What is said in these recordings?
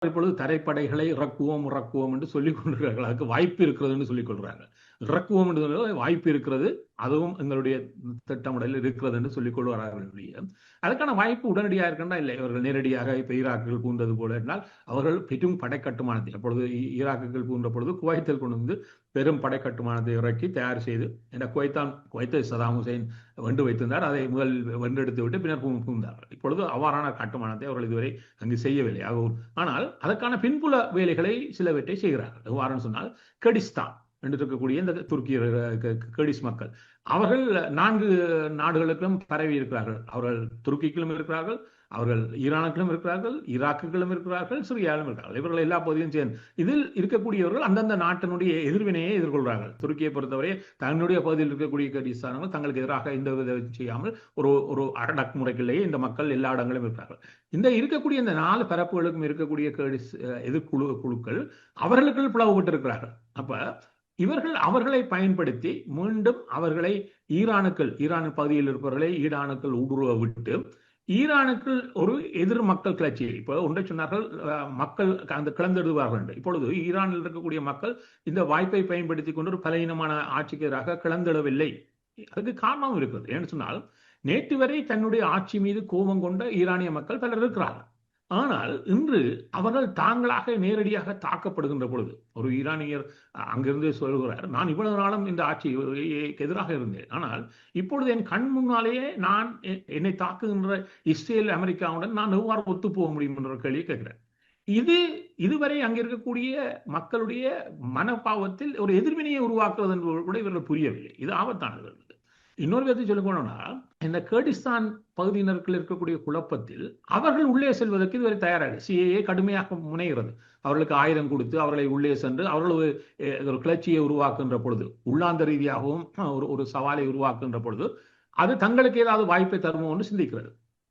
இப்பொழுது தரைப்படைகளை இறக்குவோம் என்று சொல்லிக் கொண்டிருக்கிறார்கள். அதுக்கு வாய்ப்பு இருக்கிறது என்று சொல்லிக் கொள்கிறார்கள். இறக்குவோம் என்று வாய்ப்பு இருக்கிறது, அதுவும் எங்களுடைய திட்டமிடலில் இருக்கிறது என்று சொல்லிக் கொள்வார்கள். அதுக்கான வாய்ப்பு உடனடியாக இருக்கின்றா இல்லை. இவர்கள் நேரடியாக இப்ப ஈராக்குகள் பூண்டது போல என்றால் அவர்கள் பெரும் படை கட்டுமானத்தை அப்பொழுது ஈராக்குகள் பூண்ட பொழுது குவைத்தில் கொண்டு வந்து பெரும் படை கட்டுமானத்தை இறக்கி தயார் செய்து என்ற குவைத்தை சதாம் ஹுசைன் வென்று வைத்திருந்தார். அதை முதல் வென்றெடுத்து விட்டு பின்னர் புகுந்தார்கள். இப்பொழுது அவ்வாறான கட்டுமானத்தை அவர்கள் இதுவரை அங்கு செய்யவில்லை. ஆனால் அதற்கான பின்புல வேலைகளை சிலவற்றை செய்கிறார்கள். எவ்வாறுன்னு சொன்னால் கெடிஸ்தான் என்று இருக்கக்கூடிய இந்த துருக்கிய கெடிஸ் மக்கள் அவர்கள் 4 நாடுகளுக்கும் பரவி இருக்கிறார்கள். அவர்கள் துருக்கிக்கும் இருக்கிறார்கள், அவர்கள் ஈரானுக்கும் இருக்கிறார்கள், ஈராக்குகளும் இருக்கிறார்கள், சிரியாவிலும் இருக்கிறார்கள். இவர்கள் எல்லா பகுதியும் சேர்ந்து இதில் இருக்கக்கூடியவர்கள் அந்தந்த நாட்டினுடைய எதிர்வினையை எதிர்கொள்கிறார்கள். துருக்கியை பொறுத்தவரை தன்னுடைய பகுதியில் இருக்கக்கூடிய கெடிஸ்தானங்கள் தங்களுக்கு எதிராக எந்த வித செய்யாமல் ஒரு அடக்குமுறைகளிலேயே இந்த மக்கள் எல்லா இடங்களிலும் இருக்கிறார்கள். இந்த இருக்கக்கூடிய இந்த 4 பரப்புகளுக்கும் இருக்கக்கூடிய கெடிஸ் குழுக்கள் அவர்களுக்குள் பிளவுபட்டு அப்ப இவர்கள் அவர்களை பயன்படுத்தி மீண்டும் அவர்களை ஈரான் பகுதியில் இருப்பவர்களை ஈரானுக்குள் ஊடுருவ விட்டு ஈரானுக்குள் ஒரு எதிர் மக்கள் கிளர்ச்சியை இப்போ ஒன்றை சொன்னார்கள், மக்கள் அந்த கிளந்தெடுவார்கள் என்று. இப்பொழுது ஈரானில் இருக்கக்கூடிய மக்கள் இந்த வாய்ப்பை பயன்படுத்தி கொண்டு ஒரு பலவீனமான ஆட்சிக்கு எதிராக கிளந்தெடவில்லை. அதுக்கு காரணம் இருக்கிறது. ஏன்னு சொன்னால் நேற்று வரை தன்னுடைய ஆட்சி மீது கோபம் கொண்ட ஈரானிய மக்கள் பலர் இருக்கிறார்கள். ஆனால் இன்று அவர்கள் தாங்களாக நேரடியாக தாக்கப்படுகின்ற பொழுது ஒரு ஈரானியர் அங்கிருந்து சொல்கிறார், நான் இவ்வளவு நாளும் இந்த ஆட்சிக்கு எதிராக இருந்தேன், ஆனால் இப்பொழுது என் கண் முன்னாலேயே நான் என்னை தாக்குகின்ற இஸ்ரேல் அமெரிக்காவுடன் நான் எவ்வாறு ஒத்து போக முடியும் என்ற கேள்வியை கேட்கிறேன். இதுவரை அங்க இருக்கக்கூடிய மக்களுடைய மனப்பாவத்தில் ஒரு எதிர்வினையை உருவாக்குவது என்று கூட இவர்கள் புரியவில்லை. இது ஆபத்தானது. இன்னொரு விதத்தை சொல்லிக் கொண்டோம்னா இந்த கர்டிஸ்தான் பகுதியினருக்குள் இருக்கக்கூடிய குழப்பத்தில் அவர்கள் உள்ளே செல்வதற்கு இதுவரை தயாராக சிஏஏ கடுமையாக முனைகிறது. அவர்களுக்கு 1000 கொடுத்து அவர்களை உள்ளே சென்று அவர்கள் ஒரு கிளர்ச்சியை உருவாக்குகின்ற பொழுது, உள்ளாந்த ரீதியாகவும் ஒரு சவாலை உருவாக்குகின்ற பொழுது அது தங்களுக்கு ஏதாவது வாய்ப்பை தருமோ என்று சிந்திக்கிறது.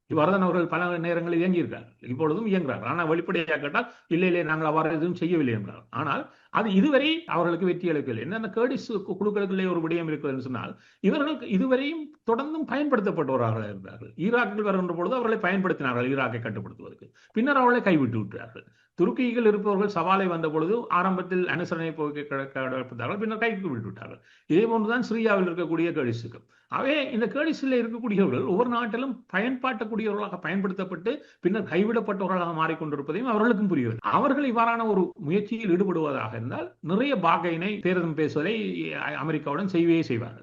இவ்வாறுதான் அவர்கள் பல நேரங்களில் இயங்கியிருக்கார்கள், இப்பொழுதும் இயங்குகிறார்கள். ஆனால் வெளிப்படையாக கேட்டால் இல்லை நாங்கள் அவ்வாறு எதுவும் செய்யவில்லை என்றார். ஆனால் அது இதுவரை அவர்களுக்கு வெற்றி அளிக்கவில்லை. என்ன கர்டிஸ் குழுக்களுக்குள்ளே ஒரு விடயம் இருக்கிறது சொன்னால் இவர்களுக்கு இதுவரையும் தொடர்ந்தும் பயன்படுத்தப்பட்டவராக இருந்தார்கள். ஈராக்கில் வருகின்ற பொழுது அவர்களை பயன்படுத்தினார்கள் ஈராக்கை கட்டுப்படுத்துவதற்கு. பின்னர் அவர்களை கைவிட்டு விட்டார்கள். துருக்கியில் இருப்பவர்கள் சவாலை வந்த பொழுது ஆரம்பத்தில் அனுசரணை போக்கை கடற்பட்டார்கள், பின்னர் கைக்கு விட்டு விட்டார்கள். இதே போன்றுதான் சிரியாவில் இருக்கக்கூடிய கர்டிஸுக்கு. அவே இந்த கர்டிஸில் இருக்கக்கூடியவர்கள் ஒவ்வொரு நாட்டிலும் பயன்படுத்தக்கூடியவர்களாக பயன்படுத்தப்பட்டு பின்னர் கைவிடப்பட்டவர்களாக மாறிக்கொண்டிருப்பதையும் அவர்களுக்கும் புரியவில்லை. அவர்கள் இவ்வாறான ஒரு முயற்சியில் ஈடுபடுவதாக இருந்தால் நிறைய பாகையினை பேரம் பேசுவதை அமெரிக்காவுடன் செய்வார்கள்.